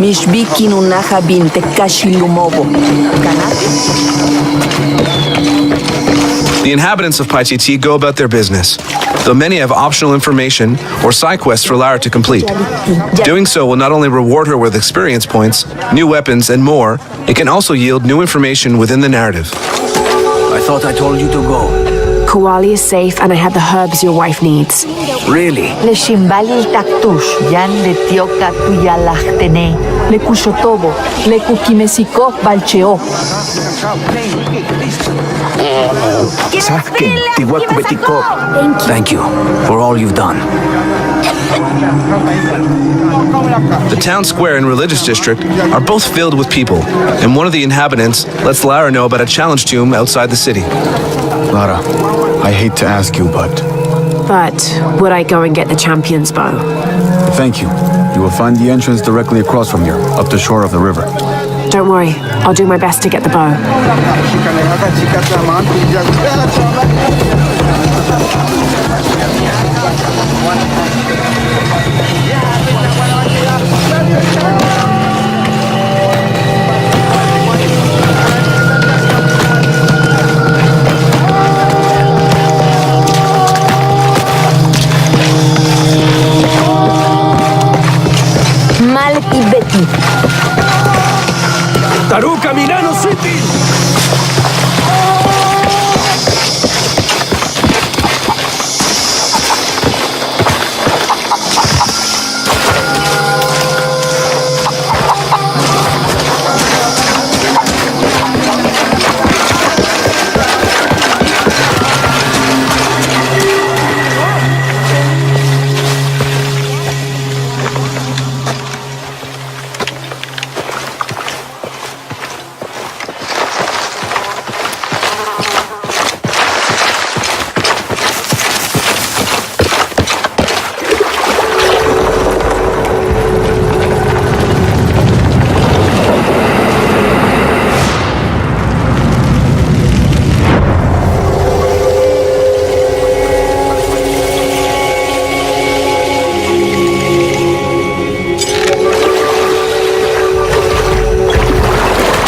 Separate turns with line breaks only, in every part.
Mishbiki nunaha binte kashilumobo.
The inhabitants of Paititi go about their business, though many have optional information or side quests for Lara to complete. Doing so will not only reward her with experience points, new weapons, and more, it can also yield new information within the narrative.
I thought I told you to go.
Kuali is safe and I have the herbs your wife needs.
Really?
Le shimbali taktush, yan le tioka tuyalachtene.
Le kushotobo, le kukimesiko balcheo.
Safkin, tiwakubetiko. Thank you for all you've done.
The town square and religious district are both filled with people, and one of the inhabitants lets Lara know about a challenge tomb outside the city.
Lara, I hate to ask you, but
would I go and get the champion's bow?
thank you. You will find the entrance directly across from here, up the shore of the river.
Don't worry, I'll do my best to get the bow.
Malki Betty.
Taruka Minano City!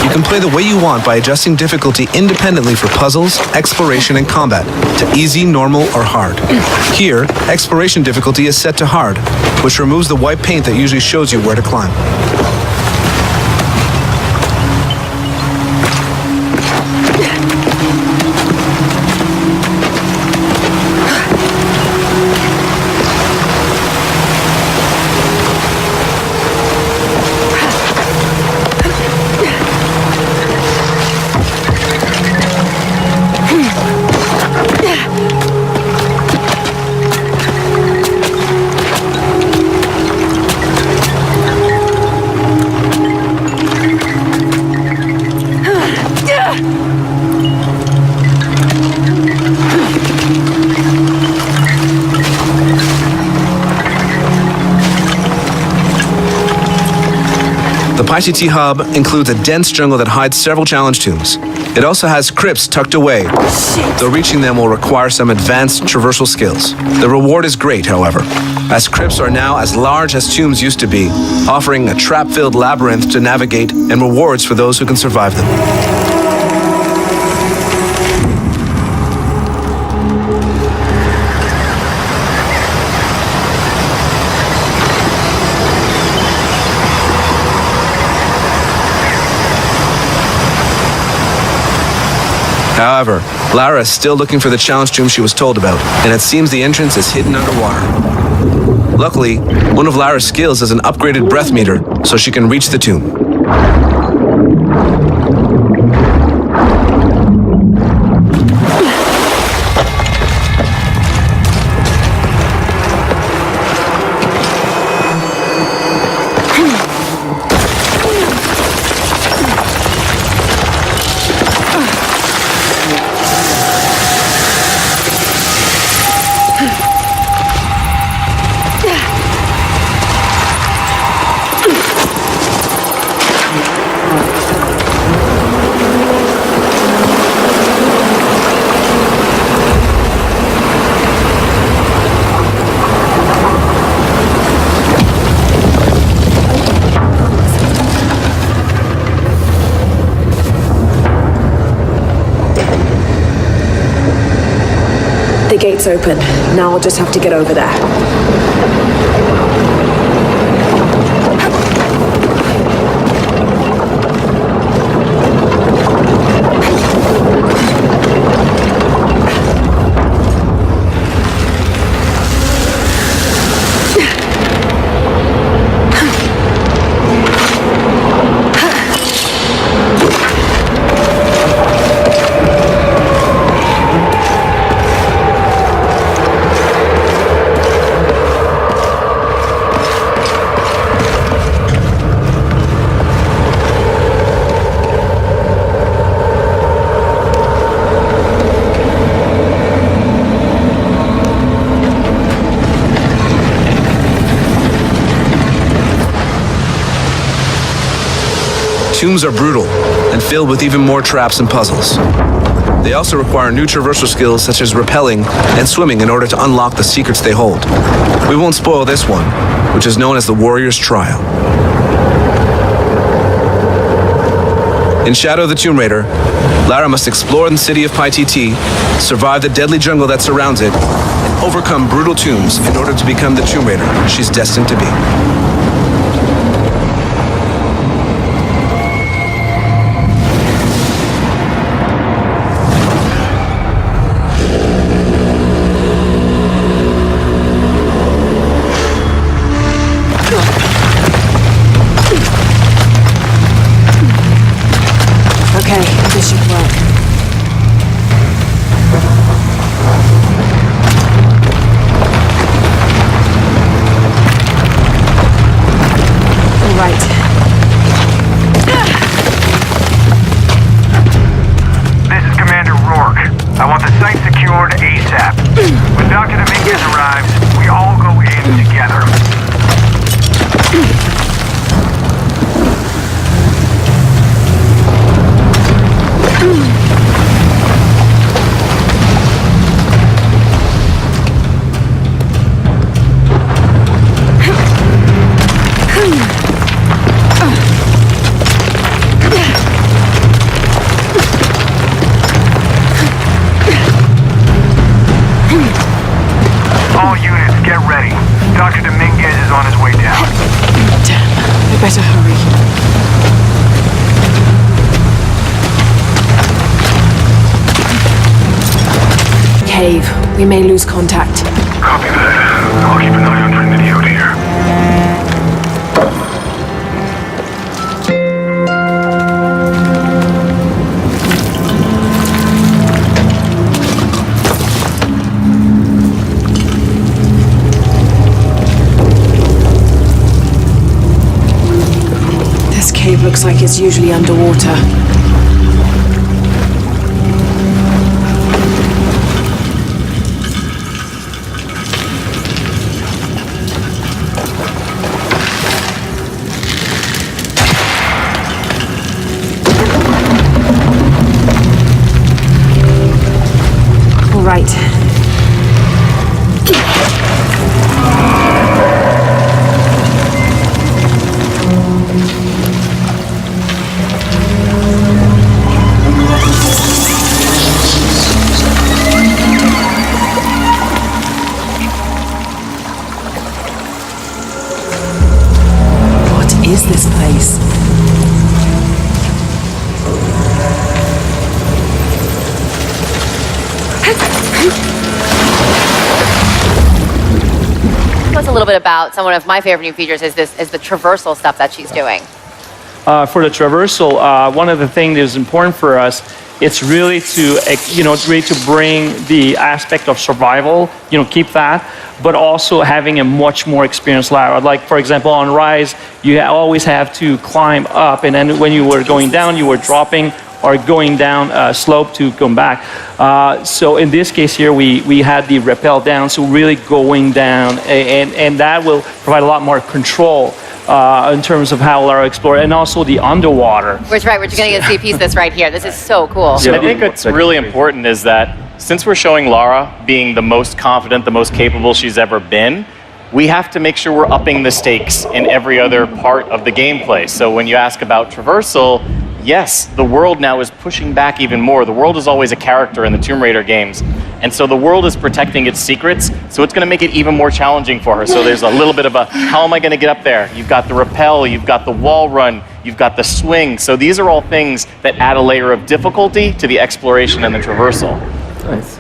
You can play the way you want by adjusting difficulty independently for puzzles, exploration, and combat to easy, normal, or hard. Here, exploration difficulty is set to hard, which removes the white paint that usually shows you where to climb. The Paititi hub includes a dense jungle that hides several challenge tombs. It also has crypts tucked away, though reaching them will require some advanced traversal skills. The reward is great, however, as crypts are now as large as tombs used to be, offering a trap-filled labyrinth to navigate and rewards for those who can survive them. However, Lara is still looking for the challenge tomb she was told about, and it seems the entrance is hidden underwater. Luckily, one of Lara's skills is an upgraded breath meter, so she can reach the tomb.
gate's open. Now I'll just have to get over there.
Tombs are brutal and filled with even more traps and puzzles. They also require new traversal skills such as rappelling and swimming in order to unlock the secrets they hold. We won't spoil this one, which is known as the Warrior's Trial. In Shadow of the Tomb Raider, Lara must explore the city of Paititi, survive the deadly jungle that surrounds it, and overcome brutal tombs in order to become the Tomb Raider she's destined to be.
Okay, this should work. All right.
This is Commander Rourke. I want the site secured ASAP. When Dr. Dominguez arrives, we all go in together. All units, get ready. Dr. Dominguez is on his way down.
Damn, I better hurry. Cave. We may lose contact.
Copy that. I'll keep an eye on Trinity out here.
This cave looks like it's usually underwater. All right. What is this place?
Tell us a little bit about some of my favorite new features is the traversal stuff that she's doing.
For the traversal, one of the things that is important for us, it's really to, really to bring the aspect of survival, keep that, but also having a much more experienced Lara. Like, for example, on Rise, you always have to climb up, and then when you were going down, you were dropping or going down a slope to come back. So in this case here, we had the rappel down, so really going down, and that will provide a lot more control in terms of how Lara explored, and also the underwater.
We're going to get to see a piece of this right here. This is so cool.
I think what's really important is that since we're showing Lara being the most confident, the most capable she's ever been, we have to make sure we're upping the stakes in every other part of the gameplay. So when you ask about traversal, yes, the world now is pushing back even more. The world is always a character in the Tomb Raider games, And so the world is protecting its secrets, so it's going to make it even more challenging for her. So there's a little bit of a, how am I going to get up there? You've got the rappel, you've got the wall run, you've got the swing. So these are all things that add a layer of difficulty to the exploration and the traversal.
Nice.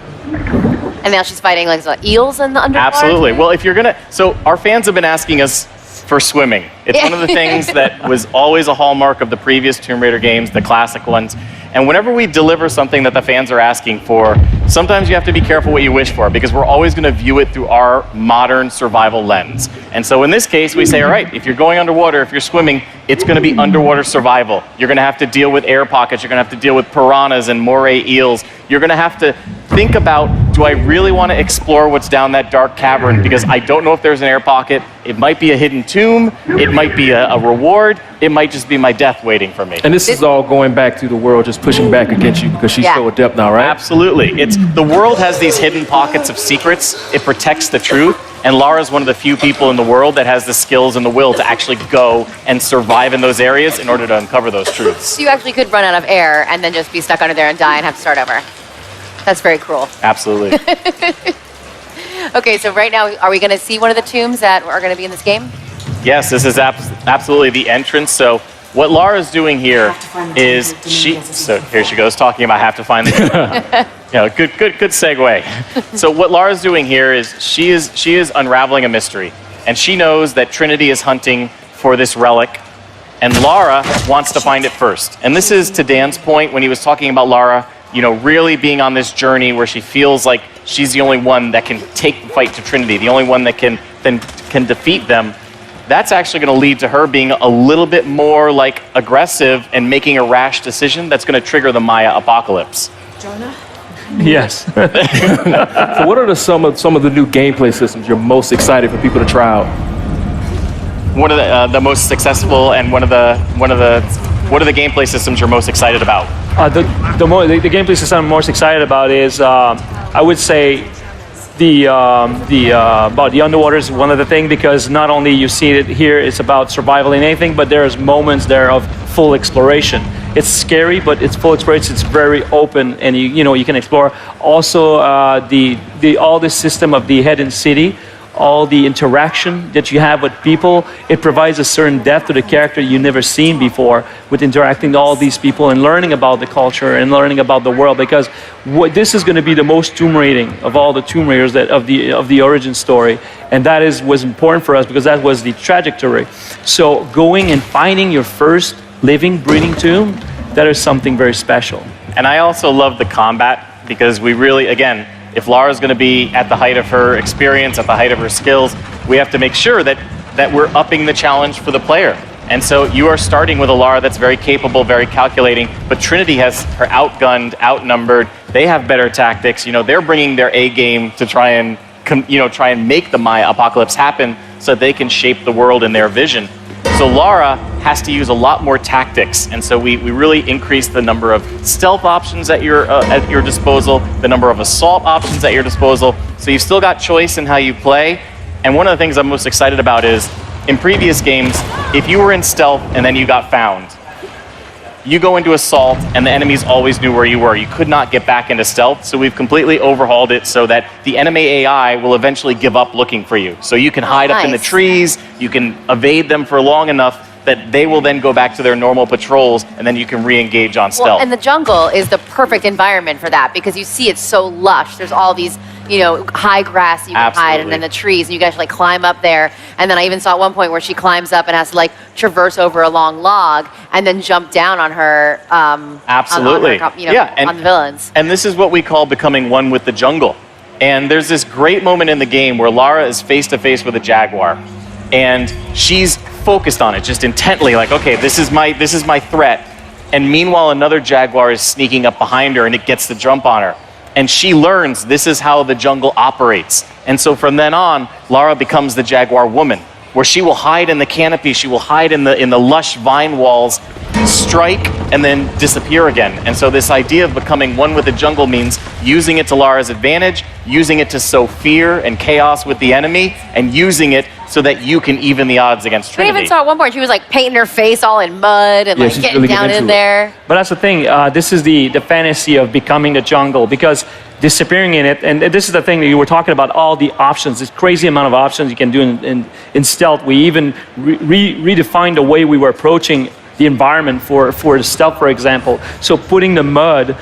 And now she's fighting like eels in the underwater.
Absolutely. Well, if you're going to, so our fans have been asking us for swimming. It's one of the things that was always a hallmark of the previous Tomb Raider games, the classic ones. And whenever we deliver something that the fans are asking for, sometimes you have to be careful what you wish for, because we're always going to view it through our modern survival lens. And so in this case, we say, all right, if you're going underwater, if you're swimming, it's going to be underwater survival. You're going to have to deal with air pockets. You're going to have to deal with piranhas and moray eels. You're going to have to think about, do I really want to explore what's down that dark cavern? Because I don't know if there's an air pocket. It might be a hidden tomb. It might be a reward. It might just be my death waiting for me.
And this is all going back to the world just pushing back against you because she's so adept now, right?
Absolutely. It's the world has these hidden pockets of secrets. It protects the truth. And Lara's one of the few people in the world that has the skills and the will to actually go and survive in those areas in order to uncover those truths.
So you actually could run out of air and then just be stuck under there and die and have to start over. That's very cruel.
Absolutely.
Okay, so right now, are we going to see one of the tombs that are going to be in this game?
Yes, this is absolutely the entrance. So what Lara's doing here is so here she goes talking about have to find the good segue. So what Lara's doing here is she is unraveling a mystery, and she knows that Trinity is hunting for this relic, and Lara wants to find it first. And this is to Dan's point when he was talking about Lara, really being on this journey where she feels like she's the only one that can take the fight to Trinity, the only one that can defeat them. That's actually going to lead to her being a little bit more like aggressive and making a rash decision that's going to trigger the Maya apocalypse.
Jonah?
Yes. So what are some of the new gameplay systems you're most excited for people to try out?
What are the most successful and what are the gameplay systems you're most excited about?
The gameplay system I'm most excited about is I would say about the underwater is one of the things, because not only you see it here, it's about survival and anything, but there's moments there of full exploration. It's scary, but it's full exploration. It's very open, and you can explore. Also, all the system of the hidden city, all the interaction that you have with people, it provides a certain depth to the character you've never seen before with interacting with all these people and learning about the culture and learning about the world, because this is going to be the most Tomb Raiding of all the Tomb Raiders of the origin story, and that was important for us because that was the trajectory. So going and finding your first living, breathing tomb, that is something very special.
And I also love the combat, because we really, again, if Lara's going to be at the height of her experience, at the height of her skills, we have to make sure that we're upping the challenge for the player. And so you are starting with a Lara that's very capable, very calculating, but Trinity has her outgunned, outnumbered. They have better tactics. They're bringing their A game to try and make the Maya apocalypse happen so that they can shape the world in their vision. So Lara has to use a lot more tactics, and so we really increase the number of stealth options at your disposal, the number of assault options at your disposal, so you've still got choice in how you play. And one of the things I'm most excited about is, in previous games, if you were in stealth and then you got found, you go into assault and the enemies always knew where you were. You could not get back into stealth, so we've completely overhauled it so that the enemy AI will eventually give up looking for you. So you can hide up in the trees, you can evade them for long enough that they will then go back to their normal patrols, and then you can re-engage on stealth.
Well, and the jungle is the perfect environment for that, because you see it's so lush. There's all these, high grass you can hide, and then the trees, and you guys climb up there. And then I even saw at one point where she climbs up and has to traverse over a long log and then jump down on her.
Absolutely.
On the villains.
And this is what we call becoming one with the jungle. And there's this great moment in the game where Lara is face to face with a jaguar, and she's focused on it, just intently, okay, this is my threat. And meanwhile, another jaguar is sneaking up behind her, and it gets the jump on her. And she learns this is how the jungle operates. And so from then on, Lara becomes the jaguar woman, where she will hide in the canopy, she will hide in the lush vine walls, strike, and then disappear again. And so this idea of becoming one with the jungle means using it to Lara's advantage, using it to sow fear and chaos with the enemy, and using it so that you can even the odds against Trinity.
I even saw at one point she was painting her face all in mud and getting really down in there.
But that's the thing. This is the fantasy of becoming the jungle, because disappearing in it. And this is the thing that you were talking about, all the options, this crazy amount of options you can do in stealth. We even redefined the way we were approaching the environment for the stealth, for example. So putting the mud,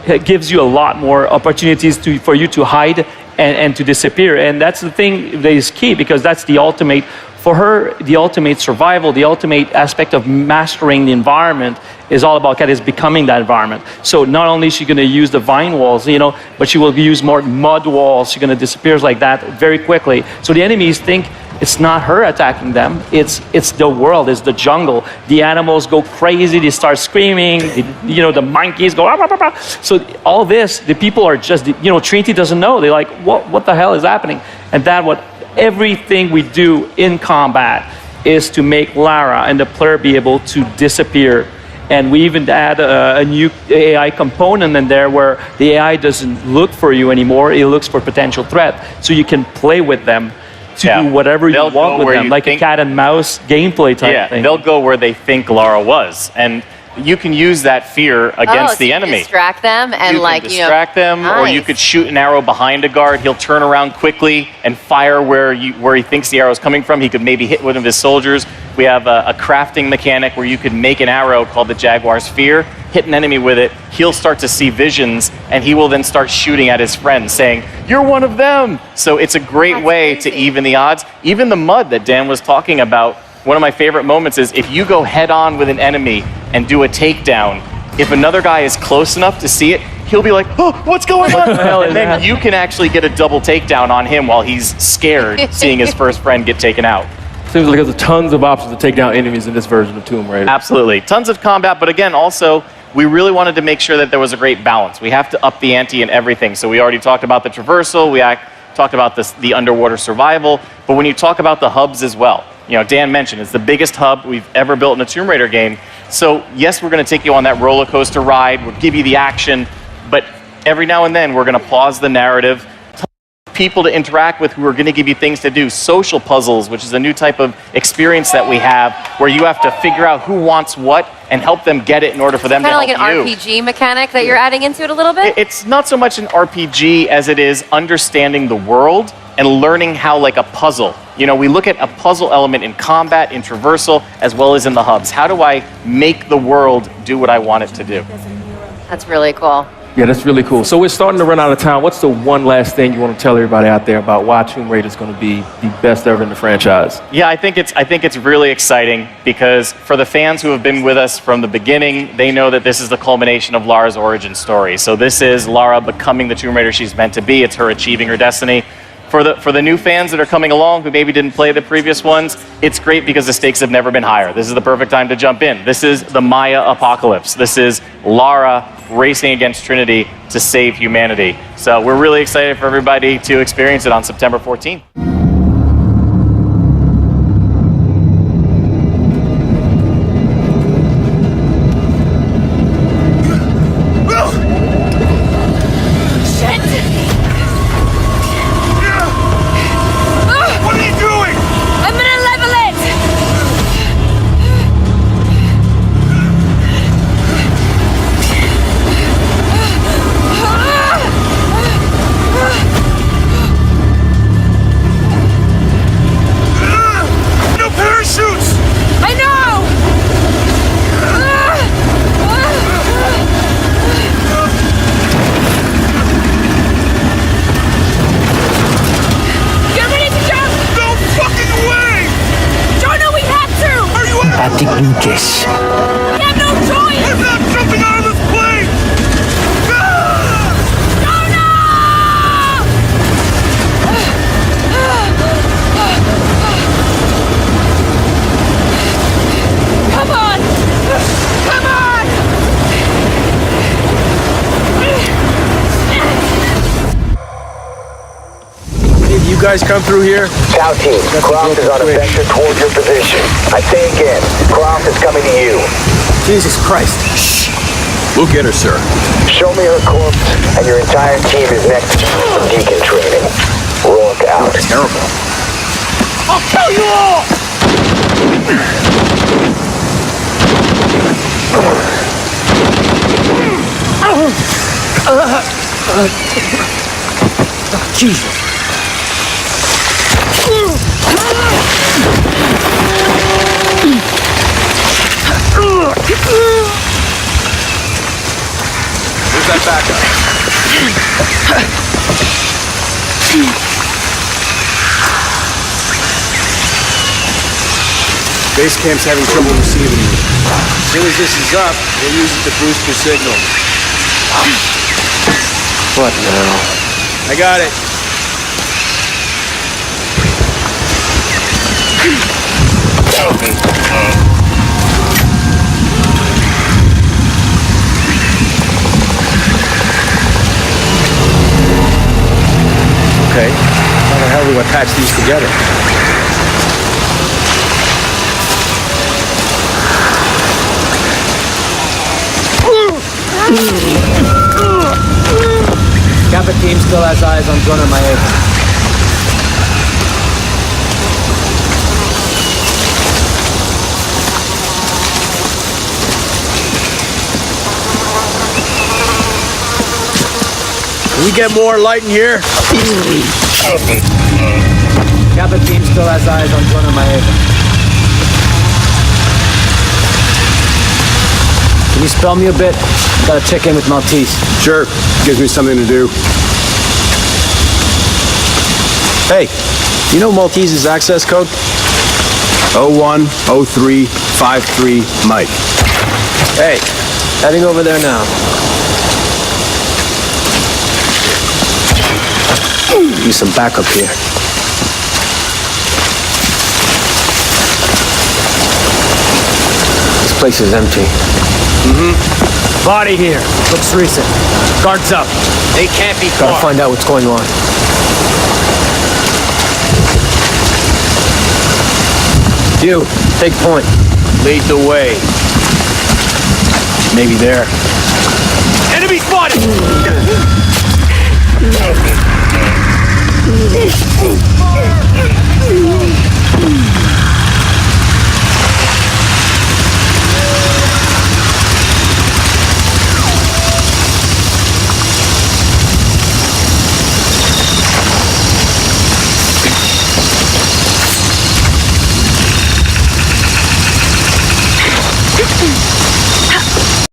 it gives you a lot more opportunities for you to hide and to disappear. And that's the thing that is key, because that's the ultimate, for her, the ultimate survival, the ultimate aspect of mastering the environment is all about is becoming that environment. So not only is she going to use the vine walls, you know, but she will use more mud walls. She's going to disappear like that very quickly. So the enemies think it's not her attacking them. It's the world, it's the jungle. The animals go crazy. They start screaming. The monkeys go. Ah, ah, ah. So all this, the people are just, Trinity doesn't know. They're like, what the hell is happening? And everything we do in combat is to make Lara and the player be able to disappear. And we even add a new AI component in there where the AI doesn't look for you anymore. It looks for potential threat. So you can play with them to do whatever you want with them, like a cat and mouse gameplay type thing.
They'll go where they think Lara was. And you can use that fear against the enemy.
Distract them and
you can distract them, or you could shoot an arrow behind a guard. He'll turn around quickly and fire where he thinks the arrow is coming from. He could maybe hit one of his soldiers. We have a crafting mechanic where you could make an arrow called the Jaguar Sphere, hit an enemy with it. He'll start to see visions, and he will then start shooting at his friends, saying, "You're one of them." So it's a great way to even the odds. Even the mud that Dan was talking about. One of my favorite moments is if you go head on with an enemy and do a takedown, if another guy is close enough to see it, he'll be like, "Oh, what's going on?" And then you can actually get a double takedown on him while he's scared, seeing his first friend get taken out.
Seems like there's tons of options to take down enemies in this version of Tomb Raider.
Absolutely. Tons of combat, but again, also, we really wanted to make sure that there was a great balance. We have to up the ante in everything. So we already talked about the traversal, talked about the underwater survival, but when you talk about the hubs as well, Dan mentioned it's the biggest hub we've ever built in a Tomb Raider game. So yes, we're going to take you on that roller coaster ride. We'll give you the action, but every now and then we're going to pause the narrative. People to interact with who are going to give you things to do. Social puzzles, which is a new type of experience that we have, where you have to figure out who wants what and help them get it in order for them to help you.
Kind of like an RPG mechanic that you're adding into it a little bit?
It's not so much an RPG as it is understanding the world and learning how, like a puzzle. We look at a puzzle element in combat, in traversal, as well as in the hubs. How do I make the world do what I want it to do?
That's really cool.
Yeah, that's really cool. So we're starting to run out of time. What's the one last thing you want to tell everybody out there about why Tomb Raider is going to be the best ever in the franchise?
Yeah, I think it's really exciting because for the fans who have been with us from the beginning, they know that this is the culmination of Lara's origin story. So this is Lara becoming the Tomb Raider she's meant to be. It's her achieving her destiny. For the new fans that are coming along who maybe didn't play the previous ones, it's great because the stakes have never been higher. This is the perfect time to jump in. This is the Maya apocalypse. This is Lara racing against Trinity to save humanity. So we're really excited for everybody to experience it on September 14th.
Lucas.
We have no choice! I'm not jumping out of this plane! Come on! Come on!
Did you guys come through here?
Tau team, Croft is on a vector towards your position. I say again, Croft is coming to you.
Jesus Christ. Shh. We'll get her, sir.
Show me her corpse, and your entire team is next for Deacon training. Rourke out.
Terrible.
I'll kill you all!
Jesus.
Where's that backup?
Base camp's having trouble receiving you. As soon as this is up, we'll use it to boost your signal.
What now?
I got it.
Okay. How the hell do I patch these together?
Kappa team still has eyes on Zona Maeva.
Can we get more light in here?
Kappa team still has eyes on Zona Maeva. Can you spell me a bit? Gotta check in with Maltese.
Sure. Gives me something to do. Hey, you know Maltese's access code? 010353 Mike.
Hey, heading over there now.
Need some backup here.
This place is empty. Body here. Looks recent. Guards up.
They can't be
Gotta find out what's going on. You, take point.
Lead the way. Maybe there.
Enemy spotted!